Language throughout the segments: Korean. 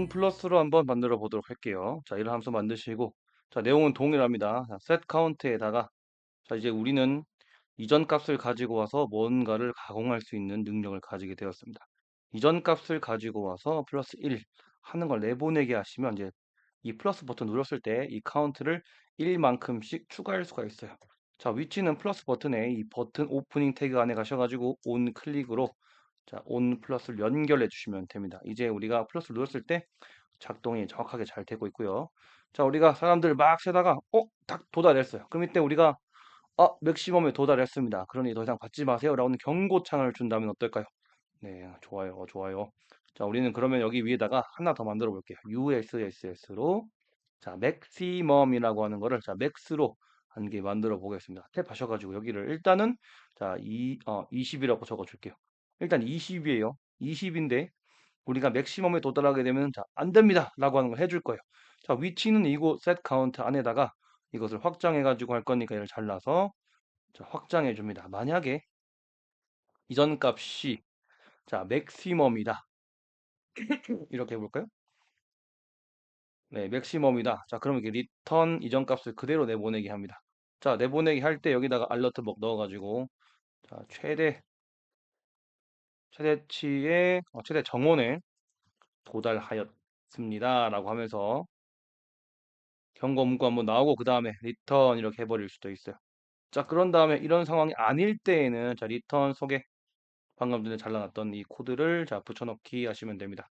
온 플러스로 한번 만들어 보도록 할게요. 자, 이런 함수 만드시고, 자, 내용은 동일합니다. 자, set count에다가, 자, 이제 우리는 이전 값을 가지고 와서 뭔가를 가공할 수 있는 능력을 가지게 되었습니다. 이전 값을 가지고 와서 플러스 1 하는 걸 내보내게 하시면 이제 이 플러스 버튼 눌렀을 때 이 카운트를 1만큼씩 추가할 수가 있어요. 자, 위치는 플러스 버튼에 이 버튼 오프닝 태그 안에 가셔가지고 온 클릭으로 자, 온 플러스를 연결해 주시면 됩니다. 이제 우리가 플러스를 눌렀을 때 작동이 정확하게 잘 되고 있고요. 자, 우리가 사람들 막 세다가 딱 도달했어요. 그럼 이때 우리가 맥시멈에 도달했습니다. 그러니 더 이상 받지 마세요. 라는 경고창을 준다면 어떨까요? 네, 좋아요, 좋아요. 자, 우리는 그러면 여기 위에다가 하나 더 만들어 볼게요. USS로 자, 맥시멈이라고 하는 거를 자, 맥스로 한 개 만들어 보겠습니다. 탭 하셔가지고 여기를 일단은 자, 20이라고 적어 줄게요. 일단 20이에요. 20인데 우리가 맥시멈에 도달하게 되면 자, 안 됩니다. 라고 하는 걸 해줄 거예요. 자, 위치는 이곳 set count 안에다가 이것을 확장해 가지고 할 거니까 얘를 잘라서 자, 확장해 줍니다. 만약에 이전 값이 자, 맥시멈이다. 이렇게 해볼까요? 네, 맥시멈이다. 자, 그러면 이게 리턴 이전 값을 그대로 내보내게 합니다. 자, 내보내기 할 때 여기다가 알러트 뭐 넣어가지고 자, 최대치의 최대 정원에 도달하였습니다. 라고 하면서 경고 문구 한번 나오고 그 다음에 리턴 이렇게 해버릴 수도 있어요. 자, 그런 다음에 이런 상황이 아닐 때에는 자, 리턴 속에 방금 전에 잘라놨던 이 코드를 자, 붙여넣기 하시면 됩니다.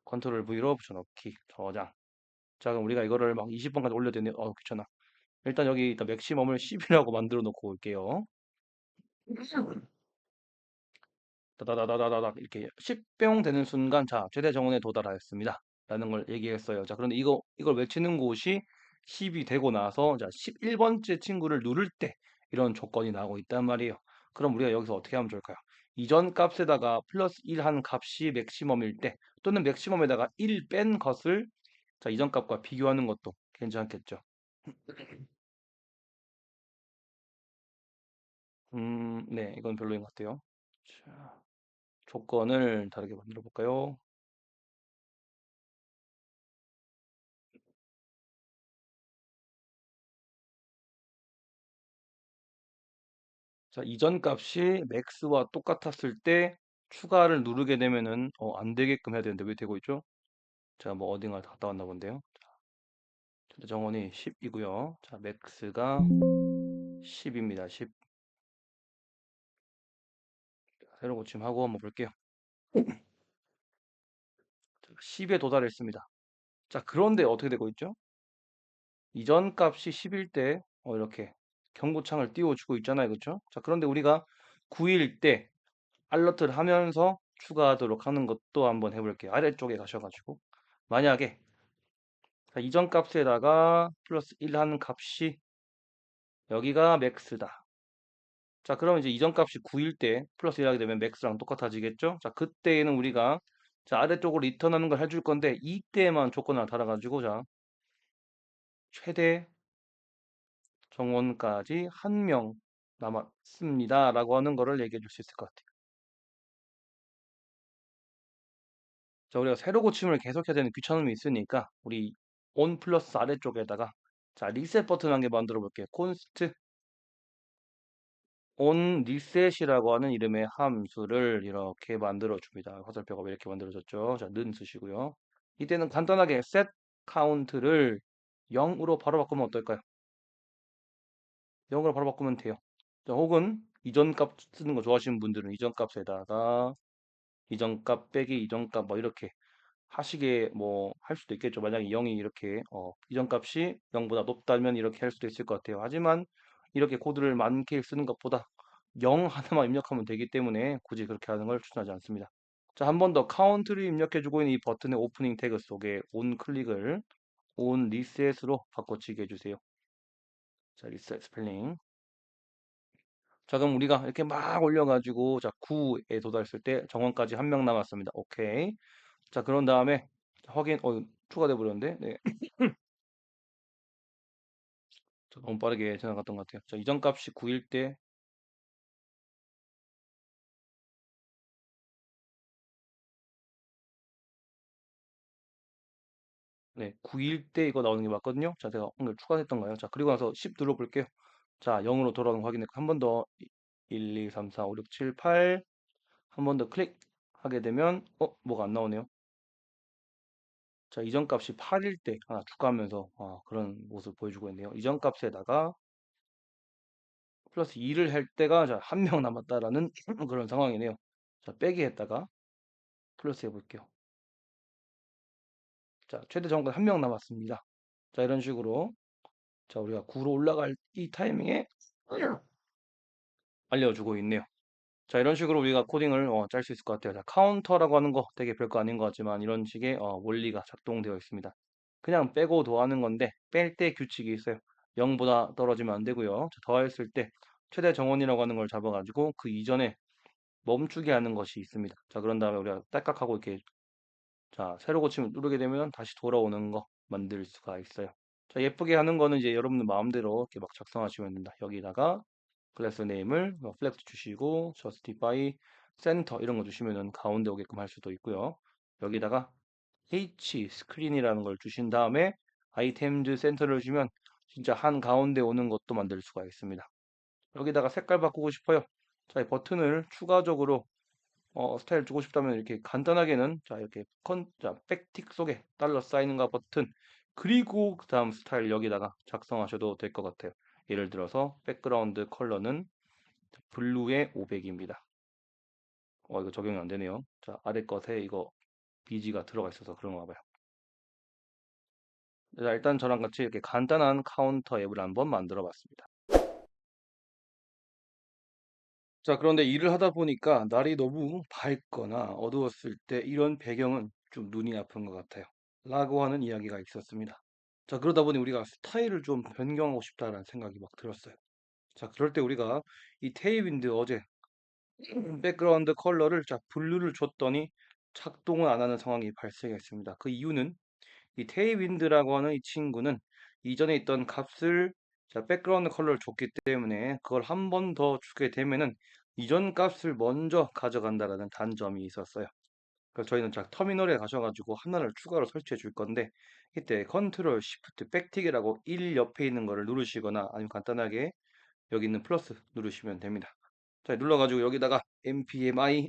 컨트롤 V로 붙여넣기, 저장. 자, 그럼 우리가 이거를 막 20번까지 올려야 되네. 귀찮아. 일단 여기 일단 맥시멈을 10이라고 만들어 놓고 올게요. 다다다다다다 이렇게 10병 되는 순간 자, 최대 정원에 도달하였습니다. 라는 걸 얘기했어요. 자, 그런데 이걸 외치는 곳이 10이 되고 나서 자, 11번째 친구를 누를 때 이런 조건이 나오고 있단 말이에요. 그럼 우리가 여기서 어떻게 하면 좋을까요? 이전 값에다가 플러스 1 한 값이 맥시멈일 때 또는 맥시멈에다가 1 뺀 것을 자, 이전 값과 비교하는 것도 괜찮겠죠. 네, 이건 별로인 것 같아요. 자, 조건을 다르게 만들어 볼까요? 자, 이전 값이 max와 똑같았을 때 추가를 누르게 되면은 안 되게끔 해야 되는데 왜 되고 있죠? 제가 뭐 어딘가 갔다 왔나 본데요. 자, 정원이 10이고요. 자, max가 10입니다. 10. 새로 고침하고 한번 볼게요. 10에 도달했습니다. 자, 그런데 어떻게 되고 있죠? 이전 값이 10일 때 이렇게 경고창을 띄워주고 있잖아요. 그렇죠? 자, 그런데 우리가 9일 때 알러트를 하면서 추가하도록 하는 것도 한번 해볼게요. 아래쪽에 가셔가지고 만약에 자, 이전 값에다가 플러스 1 하는 값이 여기가 맥스다. 자, 그러면 이제 이전 값이 9일 때 플러스 1 하게 되면 맥스랑 똑같아지겠죠? 자, 그때에는 우리가 자, 아래쪽으로 리턴하는 걸 해줄 건데 이때만 조건을 달아가지고 자, 최대 정원까지 한 명 남았습니다. 라고 하는 거를 얘기해 줄 수 있을 것 같아요. 자, 우리가 새로 고침을 계속해야 되는 귀찮음이 있으니까 우리 온 플러스 아래쪽에다가 자, 리셋 버튼 한 개 만들어 볼게요. const on reset이라고 하는 이름의 함수를 이렇게 만들어 줍니다. 화살표가 왜 이렇게 만들어졌죠? 자, 는 쓰시고요. 이때는 간단하게 set count를 0으로 바로 바꾸면 어떨까요? 0으로 바로 바꾸면 돼요. 자, 혹은 이전 값 쓰는 거 좋아하시는 분들은 이전 값에다가 이전 값 빼기 이전 값 뭐 이렇게 하시게 뭐 할 수도 있겠죠. 만약에 0이 이렇게 이전 값이 0보다 높다면 이렇게 할 수도 있을 것 같아요. 하지만 이렇게 코드를 많게 쓰는 것보다 0 하나만 입력하면 되기 때문에 굳이 그렇게 하는 걸 추천하지 않습니다. 자, 한 번 더 카운트를 입력해주고 있는 이 버튼의 오프닝 태그 속에 온 클릭을 온 리셋으로 바꿔치기 해주세요. 자, 리셋 스펠링. 자, 그럼 우리가 이렇게 막 올려가지고 자, 9에 도달했을 때 정원까지 한 명 남았습니다. 오케이. 자, 그런 다음에 확인, 추가돼 버렸는데. 네. 자, 너무 빠르게 지나갔던 것 같아요. 자, 이전 값이 9일 때 네, 9일 때 이거 나오는 게 맞거든요. 자, 제가 오늘 추가했던 거예요. 자, 그리고 나서 10 눌러볼게요. 자, 0으로 돌아오는 거 확인해. 한 번 더 1, 2, 3, 4, 5, 6, 7, 8 한 번 더 클릭하게 되면 뭐가 안 나오네요. 자, 이전 값이 8일 때 하나 추가하면서 그런 모습을 보여주고 있네요. 이전 값에다가 플러스 2를 할 때가 자, 한 명 남았다라는 그런 상황이네요. 자, 빼기 했다가 플러스 해볼게요. 자, 최대 정권 한 명 남았습니다. 자, 이런 식으로 자, 우리가 9로 올라갈 이 타이밍에 알려주고 있네요. 자, 이런 식으로 우리가 코딩을 짤 수 있을 것 같아요. 자, 카운터라고 하는 거 되게 별거 아닌 것 같지만 이런 식의 원리가 작동되어 있습니다. 그냥 빼고 더하는 건데 뺄 때 규칙이 있어요. 0보다 떨어지면 안 되고요. 자, 더했을 때 최대 정원이라고 하는 걸 잡아가지고 그 이전에 멈추게 하는 것이 있습니다. 자, 그런 다음에 우리가 딸깍하고 이렇게 자, 새로 고침을 누르게 되면 다시 돌아오는 거 만들 수가 있어요. 자, 예쁘게 하는 거는 이제 여러분들 마음대로 이렇게 막 작성하시면 됩니다. 여기다가 클래스 네임을 플렉스 주시고 justify center 이런 거 주시면은 가운데 오게끔 할 수도 있고요. 여기다가 h 스크린이라는 걸 주신 다음에 items center를 주면 진짜 한 가운데 오는 것도 만들 수가 있습니다. 여기다가 색깔 바꾸고 싶어요. 자, 이 버튼을 추가적으로 스타일 주고 싶다면 이렇게 간단하게는 자 이렇게 자 백틱 속에 달러 사인과 버튼 그리고 그 다음 스타일 여기다가 작성하셔도 될 것 같아요. 예를 들어서 백그라운드 컬러는 블루의 500입니다. 이거 적용이 안 되네요. 자, 아래 것에 이거 BG가 들어가 있어서 그런가 봐요. 자, 일단 저랑 같이 이렇게 간단한 카운터 앱을 한번 만들어 봤습니다. 자, 그런데 일을 하다 보니까 날이 너무 밝거나 어두웠을 때 이런 배경은 좀 눈이 아픈 것 같아요. 라고 하는 이야기가 있었습니다. 자, 그러다 보니 우리가 스타일을 좀 변경하고 싶다라는 생각이 막 들었어요. 자, 그럴 때 우리가 이 테일윈드 어제 백그라운드 컬러를 자, 블루를 줬더니 작동을 안 하는 상황이 발생했습니다. 그 이유는 이 테일윈드라고 하는 이 친구는 이전에 있던 값을 자, 백그라운드 컬러를 줬기 때문에 그걸 한 번 더 주게 되면은 이전 값을 먼저 가져간다라는 단점이 있었어요. 그래서 저희는 자, 터미널에 가셔가지고 하나를 추가로 설치해 줄 건데 이때 컨트롤 시프트 백틱이라고 1 옆에 있는 거를 누르시거나 아니면 간단하게 여기 있는 플러스 누르시면 됩니다. 자, 눌러가지고 여기다가 npmi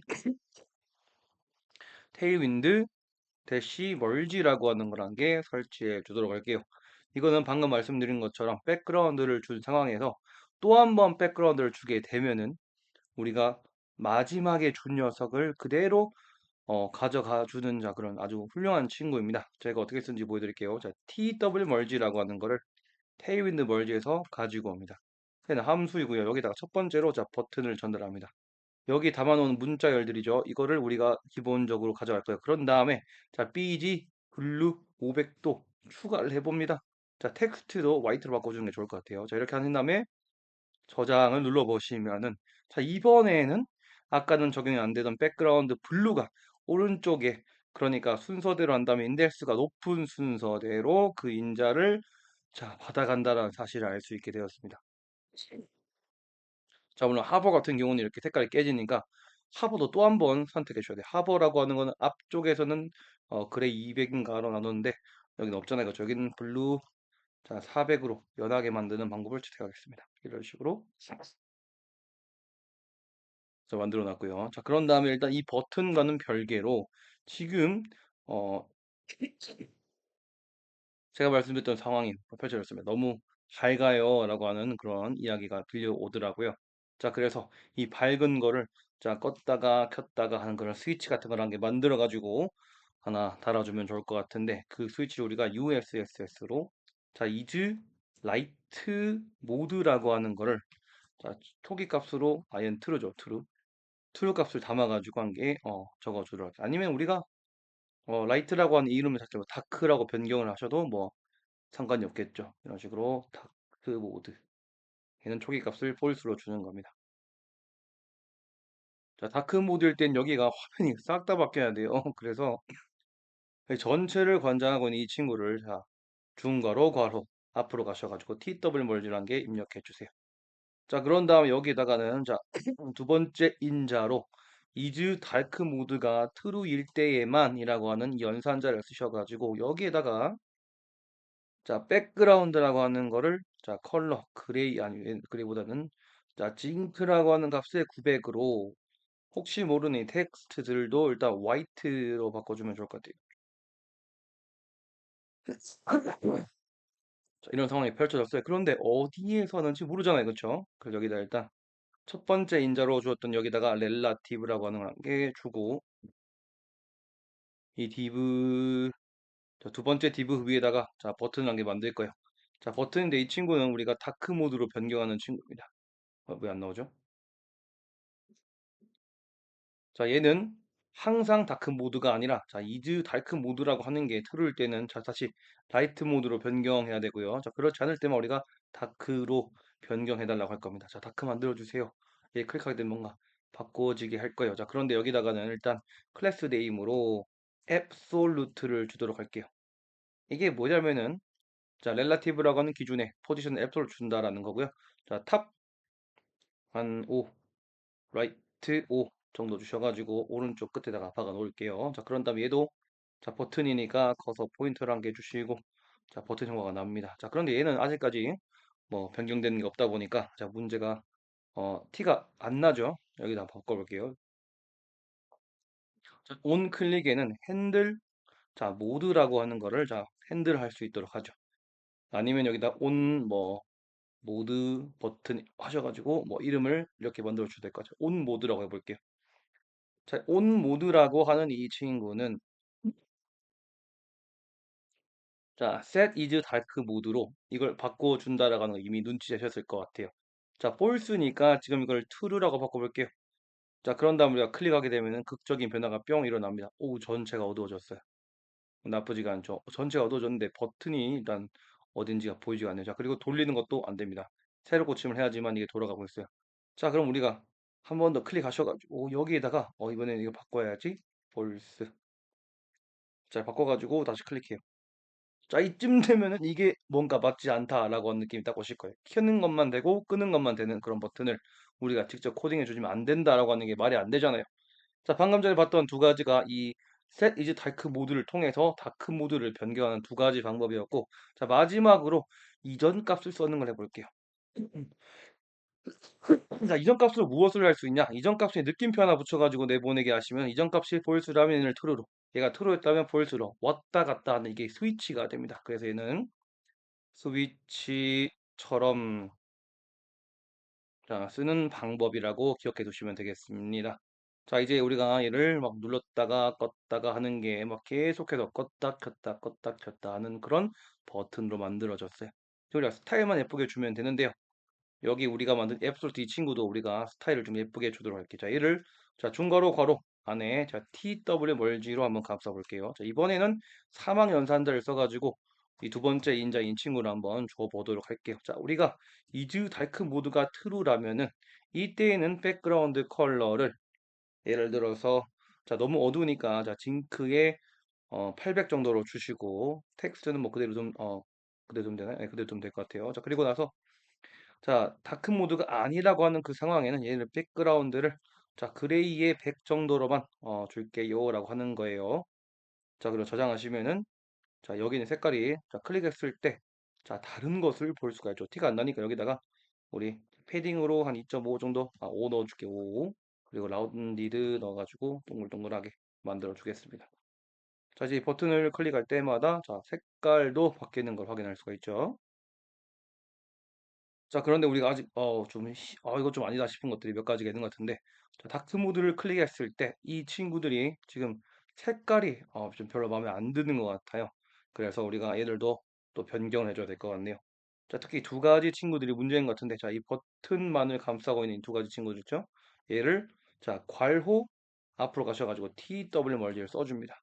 테일윈드 대시 멀지라고 하는 걸 한 개 설치해 주도록 할게요. 이거는 방금 말씀드린 것처럼 백그라운드를 준 상황에서 또 한 번 백그라운드를 주게 되면은 우리가 마지막에 준 녀석을 그대로 가져가 주는 자 그런 아주 훌륭한 친구입니다. 제가 어떻게 쓰는지 보여드릴게요. 자, TW 멀지라고 하는 거를 테일윈드 멀지에서 가지고 옵니다. 얘는 함수이고요. 여기다가 첫 번째로 자 버튼을 전달합니다. 여기 담아놓은 문자열들이죠. 이거를 우리가 기본적으로 가져갈 거예요. 그런 다음에 자 BG 블루 500도 추가를 해봅니다. 자 텍스트도 화이트로 바꿔주는 게 좋을 것 같아요. 자 이렇게 하신 다음에 저장을 눌러보시면은 자 이번에는 아까는 적용이 안 되던 백그라운드 블루가 오른쪽에 그러니까 순서대로 한다면 인덱스가 높은 순서대로 그 인자를 자 받아간다라는 사실을 알 수 있게 되었습니다. 자, 물론 하버 같은 경우는 이렇게 색깔이 깨지니까 하버도 또 한 번 선택해 줘야 돼. 하버라고 하는 거는 앞쪽에서는 그레이 200인가로 나누는데 여기는 없잖아요. 그렇죠? 여기는 블루 자 400으로 연하게 만드는 방법을 채택하겠습니다. 이런 식으로 자, 만들어 놨고요. 자, 그런 다음에 일단 이 버튼과는 별개로 지금 어, 제가 말씀드렸던 상황이 펼쳐졌습니다. 너무 밝아요라고 하는 그런 이야기가 들려오더라고요. 자, 그래서 이 밝은 거를 자, 껐다가 켰다가 하는 그런 스위치 같은 걸 한 개 만들어 가지고 하나 달아주면 좋을 것 같은데 그 스위치를 우리가 USSS로 자, is 라이트 모드라고 하는 거를 자, 초기 값으로 아연 true죠, true. true 값을 담아 가지고 한 개 적어 주도록 할게요. 아니면 우리가 라이트라고 하는 이 이름을 자체로 다크라고 변경을 하셔도 뭐 상관이 없겠죠. 이런 식으로 다크 모드 얘는 초기 값을 폴스로 주는 겁니다. 자, 다크 모드일 땐 여기가 화면이 싹 다 바뀌어야 돼요. 그래서 전체를 관장하고 있는 이 친구를 자, 중괄호 괄호 앞으로 가셔가지고 TW 멀지라는 게 입력해 주세요. 자, 그런 다음에 여기다가는 자, 두 번째 인자로 is dark 모드가 true일 때에만이라고 하는 이 연산자를 쓰셔가지고 여기에다가 자, 백그라운드라고 하는 거를 자, 컬러 그레이 아니 그레이보다는 자, 징크라고 하는 값에 900으로 혹시 모르는 이 텍스트들도 일단 화이트로 바꿔주면 좋을 것 같아요. 자, 이런 상황이 펼쳐졌어요. 그런데 어디에서 하는지 모르잖아요. 그쵸? 그래서 여기다 일단 첫 번째 인자로 주었던 여기다가 렐라티브라고 하는 게 주고 이 div 자, 두 번째 div 위에다가 자, 버튼 한 개 만들 거예요. 자, 버튼인데 이 친구는 우리가 다크 모드로 변경하는 친구입니다. 왜 안 나오죠? 자, 얘는 항상 다크 모드가 아니라 자, 이즈 다크 모드라고 하는 게 트루일 때는 자, 다시 라이트 모드로 변경해야 되고요. 자, 그렇지 않을 때만 우리가 다크로 변경해 달라고 할 겁니다. 자, 다크 만들어 주세요. 예, 클릭하게 되면 뭔가 바꿔지게 할 거예요. 자, 그런데 여기다가는 일단 클래스 네임으로 앱솔루트를 주도록 할게요. 이게 뭐냐면은 자, 렐라티브라고 하는 기준에 포지션 앱솔루트 준다라는 거고요. 자, 탑 한 5, 라이트 5 정도 주셔가지고 오른쪽 끝에다가 박아 놓을게요. 자, 그런 다음에 얘도 자, 버튼이니까 커서 포인터를 한 개 주시고 자, 버튼 효과가 납니다. 자, 그런데 얘는 아직까지 뭐 변경되는 게 없다 보니까 자, 문제가 티가 안 나죠. 여기다 한번 바꿔볼게요. 자, 온 클릭에는 핸들 자, 모드라고 하는 거를 자, 핸들 할 수 있도록 하죠. 아니면 여기다 온 뭐 모드 버튼 하셔가지고 뭐 이름을 이렇게 만들어 주셔도 될 것 같아요. 온 모드라고 해볼게요. 자, 온 모드라고 하는 이 친구는 자, set is dark 모드로 이걸 바꿔준다라고 하는 거 이미 눈치채셨을 것 같아요. 자, false니까 지금 이걸 true라고 바꿔볼게요. 자, 그런 다음 우리가 클릭하게 되면은 극적인 변화가 뿅 일어납니다. 오, 전체가 어두워졌어요. 나쁘지가 않죠. 전체가 어두워졌는데 버튼이 일단 어딘지가 보이지가 않네요. 자, 그리고 돌리는 것도 안 됩니다. 새로 고침을 해야지만 이게 돌아가고 있어요. 자, 그럼 우리가 한 번 더 클릭하셔가지고 여기에다가 이번에는 이거 바꿔야지. false. 자, 바꿔가지고 다시 클릭해요. 자, 이쯤 되면은 이게 뭔가 맞지 않다라고 하는 느낌이 딱 오실 거예요. 켜는 것만 되고 끄는 것만 되는 그런 버튼을 우리가 직접 코딩해 주시면 안 된다라고 하는 게 말이 안 되잖아요. 자, 방금 전에 봤던 두 가지가 이 set is dark 모드를 통해서 다크 모드를 변경하는 두 가지 방법이었고, 자, 마지막으로 이전 값을 쓰는 걸 해볼게요. 자, 이전 값으로 무엇을 할 수 있냐? 이전 값에 느낌표 하나 붙여가지고 내보내게 하시면 이전 값이 false라면 얘를 true로, 얘가 true였다면 false로 왔다 갔다 하는 이게 스위치가 됩니다. 그래서 얘는 스위치처럼 자, 쓰는 방법이라고 기억해 두시면 되겠습니다. 자, 이제 우리가 얘를 막 눌렀다가 껐다가 하는 게 막 계속해서 껐다 켰다 껐다 켰다 하는 그런 버튼으로 만들어졌어요. 우리가 스타일만 예쁘게 주면 되는데요. 여기 우리가 만든 앱솔트 이 친구도 우리가 스타일을 좀 예쁘게 주도록 할게요. 자, 얘를 자, 중괄호 괄호 안에 자, TW 멀지로 한번 감싸 볼게요. 자, 이번에는 사망 연산자를 써가지고 이 두 번째 인자인 친구를 한번 줘 보도록 할게요. 자, 우리가 이즈 다크 모드가 트루라면은 이때에는 백그라운드 컬러를 예를 들어서 자, 너무 어두우니까 자, 징크에 800 정도로 주시고 텍스트는 뭐 그대로 좀 그대로 좀 되나요? 네, 그대로 좀 될 것 같아요. 자, 그리고 나서 자, 다크 모드가 아니라고 하는 그 상황에는 얘를 백그라운드를 자, 그레이의 100 정도로만 줄게요 라고 하는 거예요. 자, 그리고 저장하시면은 자, 여기는 색깔이 자, 클릭했을 때 자, 다른 것을 볼 수가 있죠. 티가 안 나니까 여기다가 우리 패딩으로 한 2.5 정도 5 넣어줄게 5 그리고 라운디드 넣어가지고 동글동글하게 만들어 주겠습니다. 자, 이제 이 버튼을 클릭할 때마다 자, 색깔도 바뀌는 걸 확인할 수가 있죠. 자, 그런데 우리가 아직 이거 좀 아니다 싶은 것들이 몇 가지가 있는 것 같은데 자, 다크 모드를 클릭했을 때 이 친구들이 지금 색깔이 좀 별로 마음에 안 드는 것 같아요. 그래서 우리가 얘들도 또 변경을 해줘야 될 것 같네요. 자, 특히 두 가지 친구들이 문제인 것 같은데 자, 이 버튼만을 감싸고 있는 이 두 가지 친구들 있죠? 얘를 자, 괄호 앞으로 가셔가지고 TW 멀지를 써줍니다.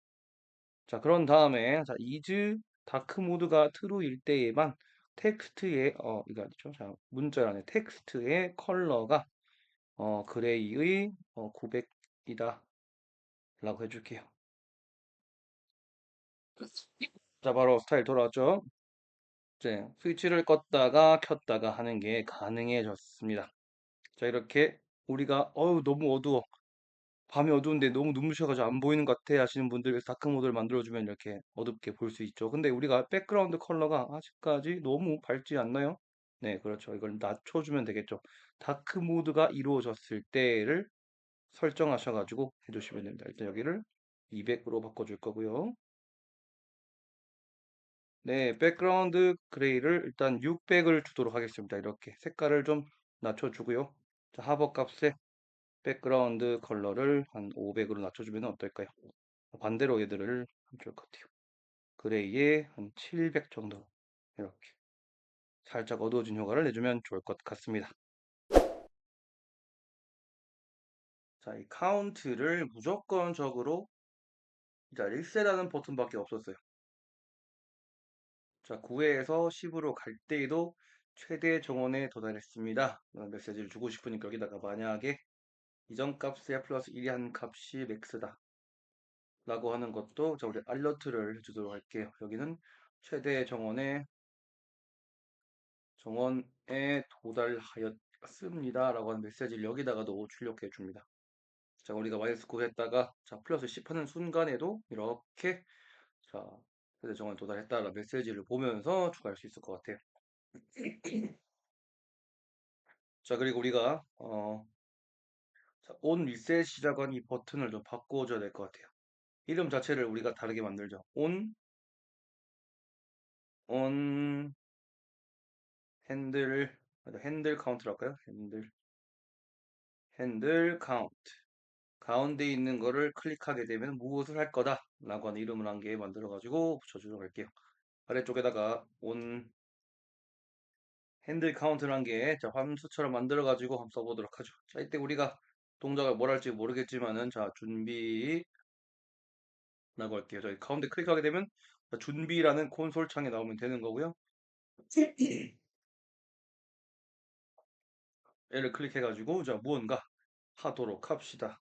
자, 그런 다음에 자, is 다크 모드가 true일 때에만 텍스트의 이거 아니죠? 자, 문자란에 텍스트의 컬러가 그레이의 900이다 라고 해줄게요. 자, 바로 스타일 돌아왔죠? 이제 스위치를 껐다가 켰다가 하는 게 가능해졌습니다. 자, 이렇게 우리가 너무 어두워. 밤이 어두운데 너무 눈부셔가지고 안 보이는 것 같아 하시는 분들 다크 모드를 만들어주면 이렇게 어둡게 볼 수 있죠. 근데 우리가 백그라운드 컬러가 아직까지 너무 밝지 않나요? 네, 그렇죠. 이걸 낮춰주면 되겠죠. 다크 모드가 이루어졌을 때를 설정하셔가지고 해주시면 됩니다. 일단 여기를 200으로 바꿔줄 거고요. 네, 백그라운드 그레이를 일단 600을 주도록 하겠습니다. 이렇게 색깔을 좀 낮춰주고요. 자, 하버 값에 백그라운드 컬러를 한 500으로 낮춰주면 어떨까요? 반대로 얘들을 줄 것 같아요. 그레이에 한 700 정도 이렇게 살짝 어두워진 효과를 내주면 좋을 것 같습니다. 자, 이 카운트를 무조건적으로 자, 1세라는 버튼밖에 없었어요. 자, 9회에서 10으로 갈 때에도 최대 정원에 도달했습니다. 이런 메시지를 주고 싶으니까 여기다가 만약에 이전 값에 플러스 1이 한 값이 맥스다 라고 하는 것도 자, 우리 알러트를 해주도록 할게요. 여기는 최대 정원에 도달하였습니다 라고 하는 메시지를 여기다가도 출력해 줍니다. 자, 우리가 마이너스 9 했다가 자, 플러스 10 하는 순간에도 이렇게 자, 최대 정원에 도달했다라는 메시지를 보면서 추가할 수 있을 것 같아요. 자, 그리고 우리가 자, 온 리셋이라고 하는 이 버튼을 좀 바꿔줘야 될 것 같아요. 이름 자체를 우리가 다르게 만들죠. 온 핸들 카운트로 할까요? 핸들 카운트. 가운데 있는 거를 클릭하게 되면 무엇을 할 거다 라고 하는 이름을 한 개 만들어 가지고 붙여주도록 할게요. 아래쪽에다가 온 핸들 카운트를 한 개, 자, 함수처럼 만들어 가지고 한번 써보도록 하죠. 자, 이때 우리가 동작을 뭘 할지 모르겠지만은 자, 준비라고 할게요. 저기 가운데 클릭하게 되면 자, 준비라는 콘솔 창이 나오면 되는 거고요. 얘를 클릭해 가지고 자, 무언가 하도록 합시다.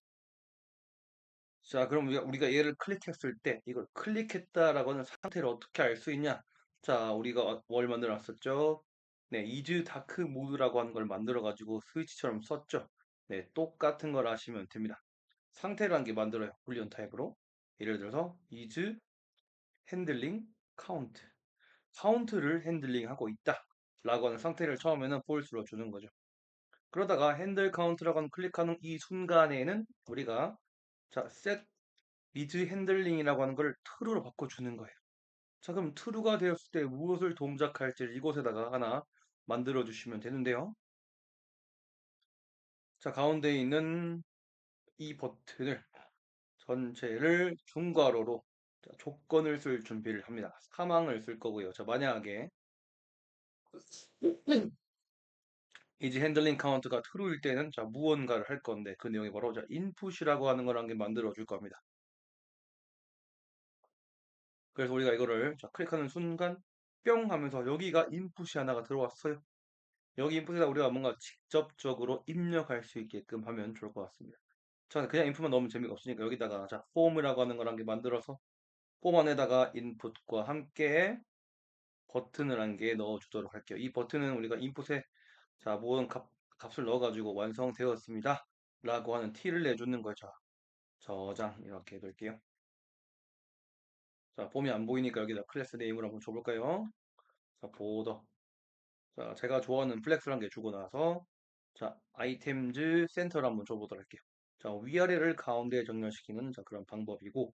자, 그럼 우리가 얘를 클릭했을 때 이걸 클릭했다라고 하는 상태를 어떻게 알 수 있냐? 자, 우리가 뭘 만들어 놨었죠? 네, 이즈 다크 모드라고 하는 걸 만들어 가지고 스위치처럼 썼죠. 네, 똑같은 걸 하시면 됩니다. 상태라는 게 만들어요. 불리언 타입으로. 예를 들어서 is handling count. 카운트를 핸들링하고 있다. 라고 하는 상태를 처음에는 false로 주는 거죠. 그러다가 핸들 카운트라고 하는 클릭하는 이 순간에는 우리가 자, set is handling이라고 하는 걸 true로 바꿔주는 거예요. 자, 그럼 true가 되었을 때 무엇을 동작할지 이곳에다가 하나 만들어 주시면 되는데요. 자, 가운데 있는 이 버튼을 전체를 중괄호로 자, 조건을 쓸 준비를 합니다. 사망을 쓸 거고요. 자, 만약에 이제 핸들링 카운트가 true일 때는 자, 무언가를 할 건데 그 내용이 바로 자, input이라고 하는 걸 한 개 만들어 줄 겁니다. 그래서 우리가 이거를 자, 클릭하는 순간 뿅 하면서 여기가 인풋이 하나가 들어왔어요. 여기 인풋에다 우리가 뭔가 직접적으로 입력할 수 있게끔 하면 좋을 것 같습니다. 자, 그냥 인풋만 넣으면 재미가 없으니까 여기다가 자, 폼이라고 하는 걸 한 개 만들어서 폼 안에다가 인풋과 함께 버튼을 한 개 넣어주도록 할게요. 이 버튼은 우리가 인풋에 자, 모든 값을 넣어가지고 완성되었습니다. 라고 하는 티를 내주는 거죠. 저장 이렇게 해둘게요. 자, 폼이 안 보이니까 여기다 클래스 네임을 한번 줘볼까요? 자, 보더. 자, 제가 좋아하는 플렉스를 한 개 주고 나서 자, 아이템즈 센터를 한번 줘보도록 할게요. 자, 위아래를 가운데에 정렬시키는 자, 그런 방법이고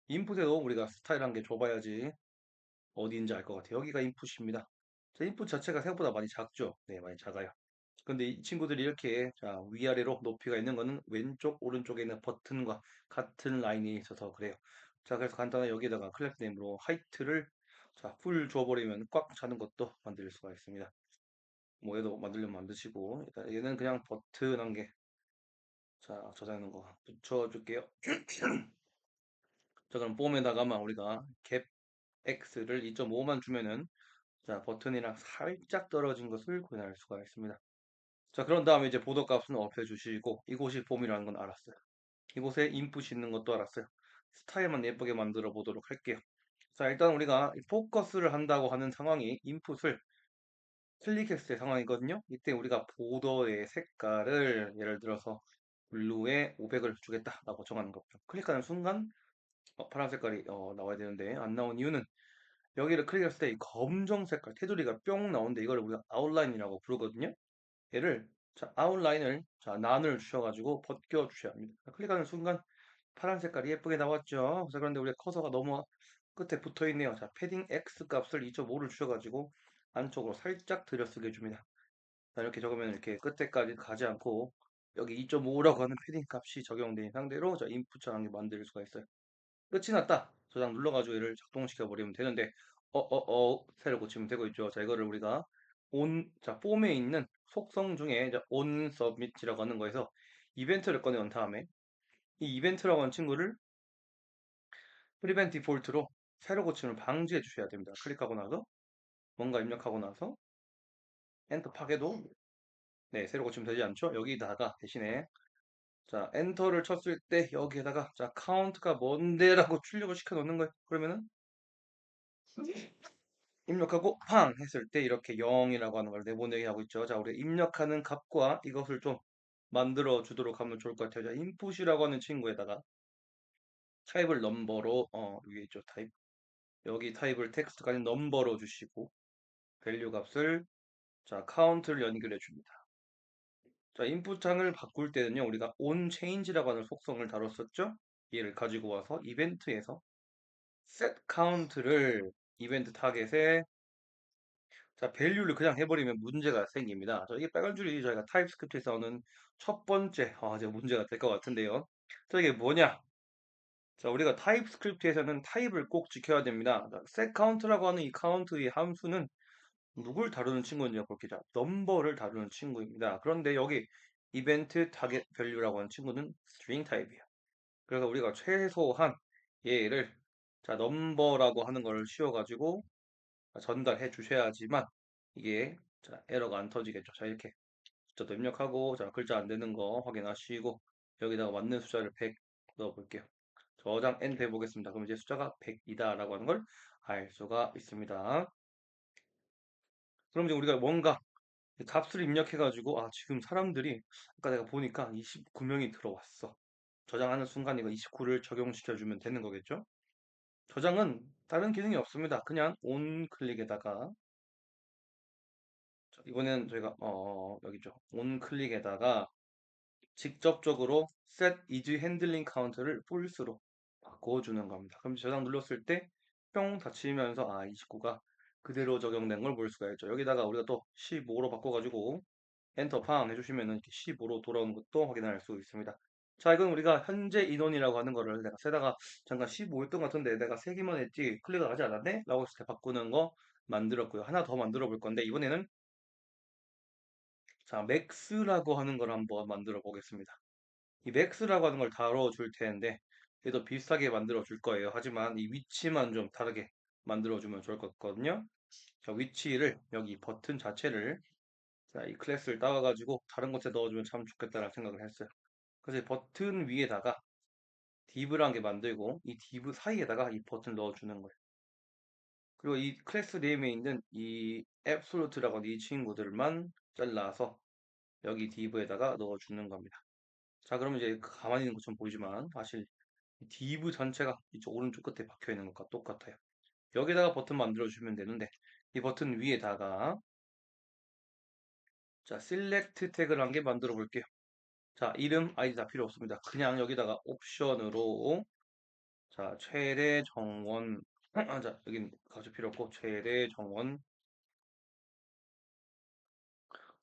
인풋에도 우리가 스타일 한 개 줘봐야지 어디인지 알 것 같아요. 여기가 인풋입니다. 자, 인풋 자체가 생각보다 많이 작죠? 네, 많이 작아요. 근데 이 친구들이 이렇게 자, 위아래로 높이가 있는 거는 왼쪽, 오른쪽에 있는 버튼과 같은 라인이 있어서 그래요. 자, 그래서 간단하게 여기다가 클래스 네임으로 하이트를 자, 풀 줘버리면 꽉 차는 것도 만들 수가 있습니다. 뭐 얘도 만들려면 만드시고 일단 얘는 그냥 버튼 한 개 자, 저장하는 거 붙여줄게요. 자, 그럼 폼에다가만 우리가 갭 X를 2.5만 주면은 자, 버튼이랑 살짝 떨어진 것을 구현할 수가 있습니다. 자, 그런 다음에 이제 보더 값은 업해주시고 이곳이 폼이라는 건 알았어요. 이곳에 인풋이 있는 것도 알았어요. 스타일만 예쁘게 만들어 보도록 할게요. 자, 일단 우리가 포커스를 한다고 하는 상황이 인풋을 클릭했을 때 상황이거든요. 이때 우리가 보더의 색깔을 예를 들어서 블루에 500을 주겠다라고 정하는 거죠. 클릭하는 순간 파란 색깔이 나와야 되는데 안 나온 이유는 여기를 클릭했을 때 이 검정 색깔 테두리가 뿅 나오는데 이걸 우리가 아웃라인이라고 부르거든요. 얘를 자 아웃라인을 자 난을 주셔가지고 벗겨 주셔야 합니다. 클릭하는 순간 파란 색깔이 예쁘게 나왔죠. 그래서 그런데 우리 커서가 너무 끝에 붙어 있네요. 자 패딩 X 값을 2.5를 주셔가지고 안쪽으로 살짝 들여쓰게 해줍니다. 자, 이렇게 적으면 이렇게 끝에까지 가지 않고 여기 2.5라고 하는 패딩 값이 적용된 상태로 자 인풋 창을 만들 수가 있어요. 끝이 났다. 저장 눌러가지고 얘를 작동시켜 버리면 되는데 새로 고치면 되고 있죠. 자 이거를 우리가 자 폼에 있는 속성 중에 on submit이라고 하는 거에서 이벤트를 꺼내온 다음에 이 이벤트라고 하는 친구를 prevent default로 새로 고침을 방지해 주셔야 됩니다. 클릭하고 나서 뭔가 입력하고 나서 엔터 파괴도 네 새로 고치면 되지 않죠? 여기다가 대신에 자 엔터를 쳤을 때 여기에다가 자 카운트가 뭔데라고 출력을 시켜 놓는 거예요. 그러면은 입력하고 팡 했을 때 이렇게 0이라고 하는 걸 내보내게 하고 있죠. 자, 우리 입력하는 값과 이것을 좀 만들어 주도록 하면 좋을 것 같아요. 자, input이라고 하는 친구에다가 타입을 넘버로 여기 있죠. 타입. 여기 타입을 텍스트가 아닌 넘버로 주시고 밸류 값을 자, 카운트를 연결해 줍니다. 자, 인풋 창을 바꿀 때는요. 우리가 onChange라고 하는 속성을 다뤘었죠. 얘를 가지고 와서 이벤트에서 set count를 이벤트 타겟에 자, 밸류를 그냥 해버리면 문제가 생깁니다. 자, 이게 빨간 줄이 저희가 타입스크립트에서 오는 첫 번째, 이제 문제가 될 것 같은데요. 자, 이게 뭐냐? 자, 우리가 타입스크립트에서는 타입을 꼭 지켜야 됩니다. 자, setCount라고 하는 이 카운트의 함수는 누굴 다루는 친구인지 볼게요. 자, 넘버를 다루는 친구입니다. 그런데 여기 이벤트 타겟 밸류라고 하는 친구는 string 타입이에요. 그래서 우리가 최소한 얘를 자, 넘버라고 하는 걸 씌워가지고 전달해 주셔야지만 이게 자, 에러가 안 터지겠죠. 자, 이렇게 숫자도 입력하고 자, 글자 안 되는 거 확인하시고 여기다가 맞는 숫자를 100 넣어 볼게요. 저장 엔터 해보겠습니다. 그럼 이제 숫자가 100이다 라고 하는 걸 알 수가 있습니다. 그럼 이제 우리가 뭔가 값을 입력해가지고 지금 사람들이 아까 내가 보니까 29명이 들어왔어. 저장하는 순간 이거 29를 적용시켜주면 되는 거겠죠? 저장은 다른 기능이 없습니다. 그냥 온 클릭에다가 자, 이번엔 저희가 여기죠. 온 클릭에다가 직접적으로 set is handling count를 false로 바꿔주는 겁니다. 그럼 저장 눌렀을 때 뿅 닫히면서 29가 그대로 적용된 걸 볼 수가 있죠. 여기다가 우리가 또 15로 바꿔가지고 엔터 팡 해주시면은 이렇게 15로 돌아오는 것도 확인할 수 있습니다. 자, 이건 우리가 현재 인원이라고 하는 거를 내가 세다가 잠깐 15였던 것 같은데 내가 세기만 했지 클릭을 하지 않았네? 라고 했을 때 바꾸는 거 만들었고요. 하나 더 만들어 볼 건데 이번에는 자, 맥스라고 하는 걸 한번 만들어 보겠습니다. 이 맥스라고 하는 걸 다뤄줄 텐데 얘도 비슷하게 만들어 줄 거예요. 하지만 이 위치만 좀 다르게 만들어 주면 좋을 것 같거든요. 자, 위치를 여기 버튼 자체를 자, 이 클래스를 따와가지고 다른 곳에 넣어주면 참 좋겠다라는 생각을 했어요. 그래서 이 버튼 위에다가 div라는 게 만들고 이 div 사이에다가 이 버튼 넣어주는 거예요. 그리고 이 클래스 네임에 있는 이 absolute라고 하는 이 친구들만 잘라서 여기 div에다가 넣어주는 겁니다. 자, 그러면 이제 가만히 있는 것처럼 보이지만 사실 이 div 전체가 이쪽 오른쪽 끝에 박혀 있는 것과 똑같아요. 여기다가 버튼 만들어 주면 되는데 이 버튼 위에다가 자, select 태그를 한 개 만들어 볼게요. 자, 이름 아이디 다 필요 없습니다. 그냥 여기다가 옵션으로 자, 최대 정원 자, 여긴 가질 필요 없고 최대 정원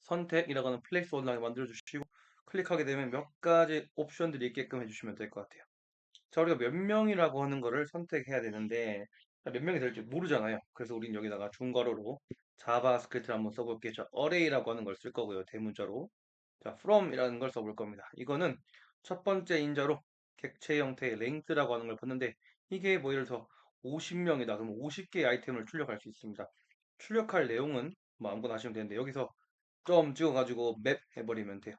선택이라고 하는 플레이스 온라인 만들어 주시고 클릭하게 되면 몇 가지 옵션들이 있게끔 해주시면 될 것 같아요. 자, 우리가 몇 명이라고 하는 거를 선택해야 되는데 몇 명이 될지 모르잖아요. 그래서 우린 여기다가 중괄호로 자바스크립트를 한번 써볼게요. 자, array라고 하는 걸 쓸 거고요. 대문자로. 자, from이라는 걸 써볼 겁니다. 이거는 첫 번째 인자로 객체 형태의 length라고 하는 걸 봤는데 이게 뭐 예를 들어서 50명이다. 그럼 50개의 아이템을 출력할 수 있습니다. 출력할 내용은 뭐 아무거나 하시면 되는데 여기서 점 찍어가지고 맵 해버리면 돼요.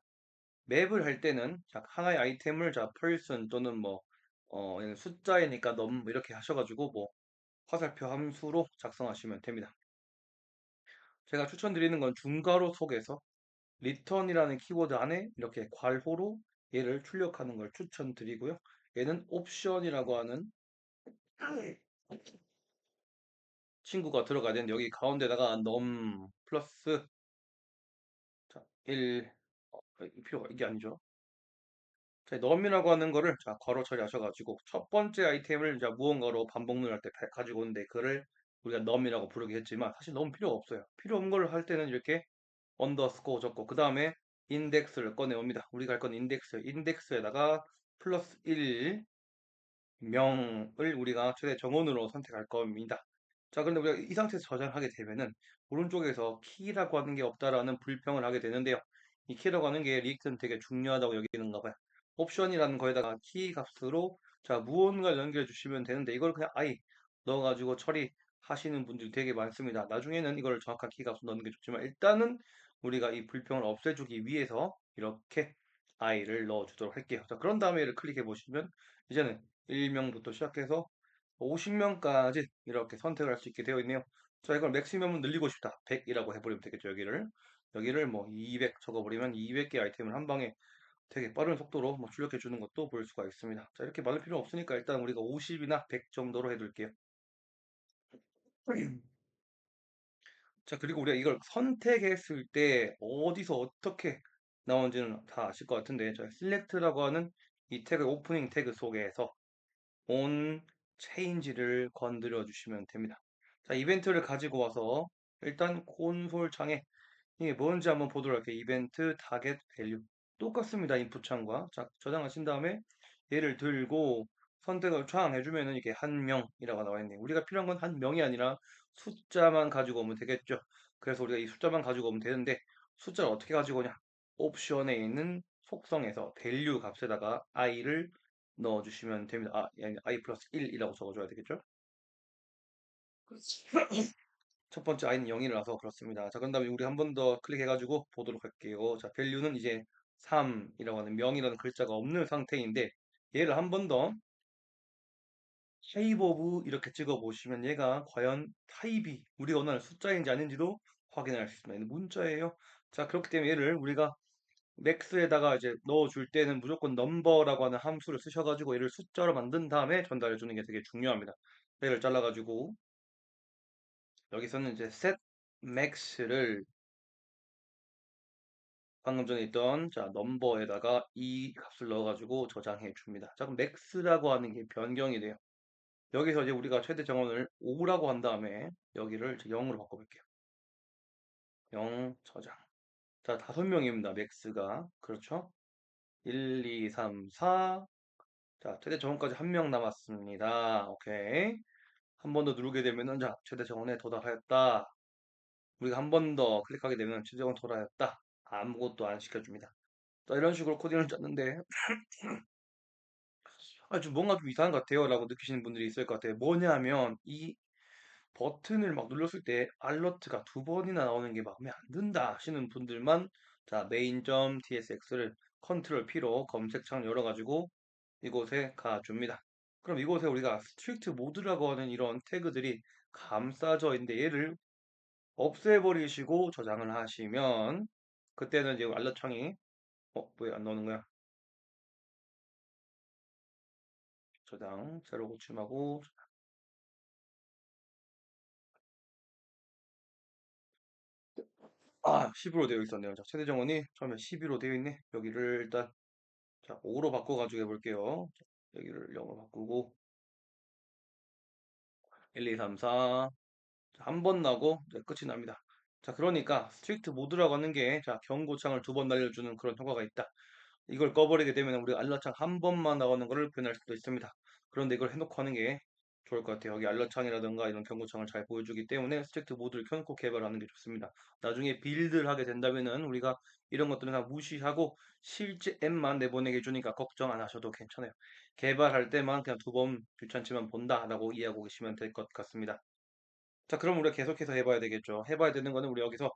맵을 할 때는 자, 하나의 아이템을 자, person 또는 뭐 숫자이니까 넘 이렇게 하셔가지고 뭐 화살표 함수로 작성하시면 됩니다. 제가 추천드리는 건 중괄호 속에서 return이라는 키워드 안에 이렇게 괄호로 얘를 출력하는 걸 추천드리고요. 얘는 옵션이라고 하는 친구가 들어가야 되는데 여기 가운데다가 num 플러스 자, 1 이 필요가 이게 아니죠. 자, num이라고 하는 거를 자, 괄호 처리하셔가지고 첫 번째 아이템을 자, 무언가로 반복 누를 때 가지고 오는데 그를 우리가 num이라고 부르긴 했지만 사실 num 필요가 없어요. 필요 없는 걸 할 때는 이렇게 언더스코어 적고 그 다음에 인덱스를 꺼내옵니다. 우리가 할 건 인덱스에다가 플러스 1 명을 우리가 최대 정원으로 선택할 겁니다. 자, 그런데 우리가 이 상태에서 저장하게 되면은 오른쪽에서 키라고 하는 게 없다라는 불평을 하게 되는데요. 이 키라고 하는 게 리액트는 되게 중요하다고 여기는가 봐요. 옵션이라는 거에다가 키 값으로 자, 무언가를 연결해 주시면 되는데 이걸 그냥 아이 넣어가지고 처리하시는 분들이 되게 많습니다. 나중에는 이걸 정확한 키 값을 넣는 게 좋지만 일단은 우리가 이 불평을 없애주기 위해서 이렇게 i를 넣어주도록 할게요. 자, 그런 다음에 얘를 클릭해 보시면 이제는 1명부터 시작해서 50명까지 이렇게 선택을 할 수 있게 되어 있네요. 자, 이걸 맥시멈은 늘리고 싶다. 100이라고 해버리면 되겠죠, 여기를 뭐 200 적어버리면 200개 아이템을 한 방에 되게 빠른 속도로 뭐 출력해 주는 것도 볼 수가 있습니다. 자, 이렇게 많을 필요 없으니까 일단 우리가 50이나 100 정도로 해둘게요. 자, 그리고 우리가 이걸 선택했을 때 어디서 어떻게 나오는지는 다 아실 것 같은데, 자, select라고 하는 이 태그, 오프닝 태그 속에서 on change를 건드려 주시면 됩니다. 자, 이벤트를 가지고 와서 일단 콘솔 창에 이게 뭔지 한번 보도록 할게요. 이벤트 타겟 밸류 똑같습니다. 인풋 창과 자, 저장하신 다음에 얘를 들고 선택을 촥 해주면은 이게 한 명이라고 나와 있네요. 우리가 필요한 건 한 명이 아니라 숫자만 가지고 오면 되겠죠. 그래서 우리가 이 숫자만 가지고 오면 되는데 숫자를 어떻게 가지고 오냐? 옵션에 있는 속성에서 밸류 값에다가 i를 넣어주시면 됩니다. 아니, i 플러스 1이라고 적어줘야 되겠죠? 첫 번째 i는 0이라서 그렇습니다. 자, 그런 다음에 우리 한 번 더 클릭해가지고 보도록 할게요. 자, 밸류는 이제 3이라고 하는 명이라는 글자가 없는 상태인데 얘를 한 번 더 타입 오브 이렇게 찍어 보시면 얘가 과연 타입이 우리가 원하는 숫자인지 아닌지도 확인할 수 있습니다. 얘는 문자예요. 자, 그렇기 때문에 얘를 우리가 맥스에다가 이제 넣어줄 때는 무조건 넘버라고 하는 함수를 쓰셔가지고 얘를 숫자로 만든 다음에 전달해 주는 게 되게 중요합니다. 얘를 잘라가지고 여기서는 이제 set max를 방금 전에 있던 자 넘버에다가 이 값을 넣어가지고 저장해 줍니다. 자, 그럼 max라고 하는 게 변경이 돼요. 여기서 이제 우리가 최대 정원을 5라고 한 다음에 여기를 0으로 바꿔볼게요. 0 저장. 자, 5명입니다. 맥스가. 그렇죠? 1, 2, 3, 4. 자, 최대 정원까지 한 명 남았습니다. 오케이. 한 번 더 누르게 되면은 자, 최대 정원에 도달하였다. 우리가 한 번 더 클릭하게 되면 최대 정원 도달하였다. 아무것도 안 시켜줍니다. 자, 이런 식으로 코딩을 짰는데 좀 뭔가 좀 이상한 것 같아요 라고 느끼시는 분들이 있을 것 같아요. 뭐냐면 이 버튼을 막 눌렀을 때 알러트가 두 번이나 나오는 게 마음에 안 든다 하시는 분들만 자 main.tsx를 컨트롤 P로 검색창 열어가지고 이곳에 가줍니다. 그럼 이곳에 우리가 스트릭트 모드라고 하는 이런 태그들이 감싸져 있는데 얘를 없애버리시고 저장을 하시면 그때는 이제 알러트 창이 왜 안 나오는 거야? 저장 새로 고침하고 10으로 되어 있었네요. 자, 최대 정원이 처음에 12로 되어 있네. 여기를 일단 자, 5로 바꿔가지고 해볼게요. 자, 여기를 0으로 바꾸고 1, 2, 3, 4 한 번 나고 이제 끝이 납니다. 자, 그러니까 스트릭트 모드라고 하는 게 자, 경고창을 두 번 날려주는 그런 효과가 있다. 이걸 꺼버리게 되면 우리가 알라창 한 번만 나오는 것을 표현할 수도 있습니다. 그런데 이걸 해놓고 하는 게 좋을 것 같아요. 여기 알라창이라든가 이런 경고창을 잘 보여주기 때문에 스트릭트 모드를 켜놓고 개발하는 게 좋습니다. 나중에 빌드를 하게 된다면은 우리가 이런 것들은 다 무시하고 실제 앱만 내보내게 해주니까 걱정 안 하셔도 괜찮아요. 개발할 때만 그냥 두 번 귀찮지만 본다라고 이해하고 계시면 될 것 같습니다. 자, 그럼 우리가 계속해서 해봐야 되겠죠. 해봐야 되는 거는 우리 여기서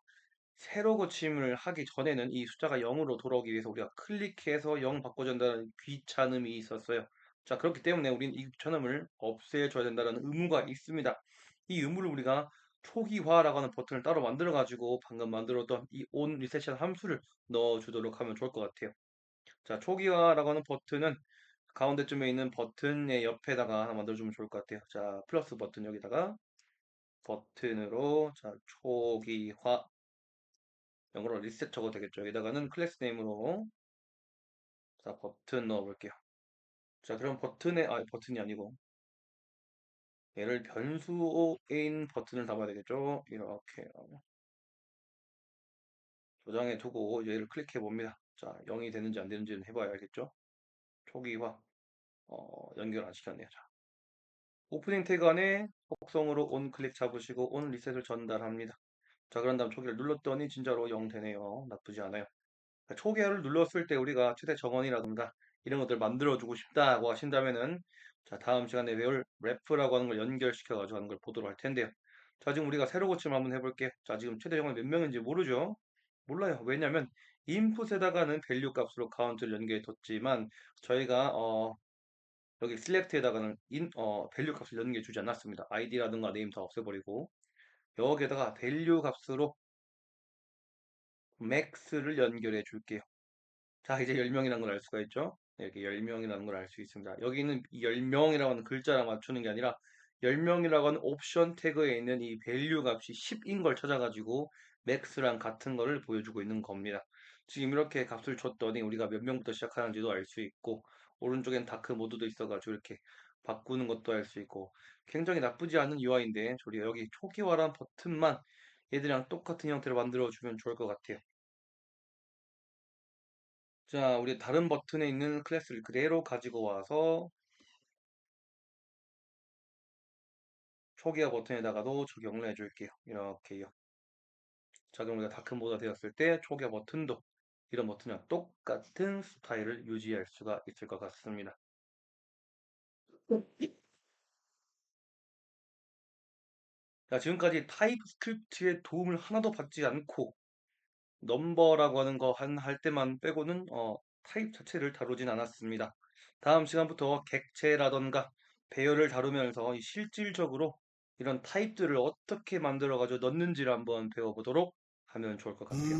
새로 고침을 하기 전에는 이 숫자가 0으로 돌아오기 위해서 우리가 클릭해서 0 바꿔준다는 귀찮음이 있었어요. 자, 그렇기 때문에 우리는 이 귀찮음을 없애줘야 된다는 의무가 있습니다. 이 의무를 우리가 초기화라고 하는 버튼을 따로 만들어가지고 방금 만들었던 이 on reset 함수를 넣어주도록 하면 좋을 것 같아요. 자, 초기화라고 하는 버튼은 가운데쯤에 있는 버튼의 옆에다가 하나 만들어주면 좋을 것 같아요. 자, 플러스 버튼 여기다가 버튼으로 자, 초기화 영어로 리셋 적어도 되겠죠. 여기다가는 클래스 네임으로 자, 버튼 넣어볼게요. 자, 그럼 버튼이 아니고 얘를 변수인 버튼을 담아야 되겠죠. 이렇게 저장해 두고 얘를 클릭해 봅니다. 자, 0이 되는지 안 되는지는 해봐야 알겠죠. 초기화 연결 안 시켰네요. 자, 오프닝 태그 안에 속성으로 온 클릭 잡으시고 온 리셋을 전달합니다. 자, 그런 다음 초기를 눌렀더니 진짜로 0 되네요. 나쁘지 않아요. 초기화를 눌렀을 때 우리가 최대 정원이라든가 이런 것들 만들어주고 싶다고 하신다면은 자, 다음 시간에 외울 래프라고 하는 걸 연결시켜가지고 하는 걸 보도록 할 텐데요. 자, 지금 우리가 새로 고침 한번 해볼게요. 자, 지금 최대 정원 몇 명인지 모르죠? 몰라요. 왜냐면 인풋에다가는 밸류 값으로 카운트를 연결해 뒀지만 저희가 여기 셀렉트에다가는 밸류 값을 연결해 주지 않았습니다. 아이디라든가 네임 다 없애버리고 여기에다가 밸류 값으로 max를 연결해 줄게요. 자, 이제 10명이라는 걸 알 수가 있죠? 네, 이렇게 10명이라는 걸 알 수 있습니다. 여기는 이 10명이라고 하는 글자랑 맞추는 게 아니라 10명이라고 하는 옵션 태그에 있는 이 밸류 값이 10인 걸 찾아가지고 max랑 같은 거를 보여주고 있는 겁니다. 지금 이렇게 값을 줬더니 우리가 몇 명부터 시작하는지도 알 수 있고 오른쪽엔 다크 모드도 있어가지고 이렇게 바꾸는 것도 알 수 있고 굉장히 나쁘지 않은 UI인데 우리가 여기 초기화란 버튼만 얘들이랑 똑같은 형태로 만들어주면 좋을 것 같아요. 자, 우리 다른 버튼에 있는 클래스를 그대로 가지고 와서 초기화 버튼에다가도 적용을 해줄게요. 이렇게요. 자, 그럼 우리가 다크 모드가 되었을 때 초기화 버튼도 이런 버튼이랑 똑같은 스타일을 유지할 수가 있을 것 같습니다. 자, 지금까지 타입스크립트의 도움을 하나도 받지 않고 넘버라고 하는 거 할 때만 빼고는 타입 자체를 다루진 않았습니다. 다음 시간부터 객체라던가 배열을 다루면서 이 실질적으로 이런 타입들을 어떻게 만들어 가지고 넣는지를 한번 배워보도록 하면 좋을 것 같아요.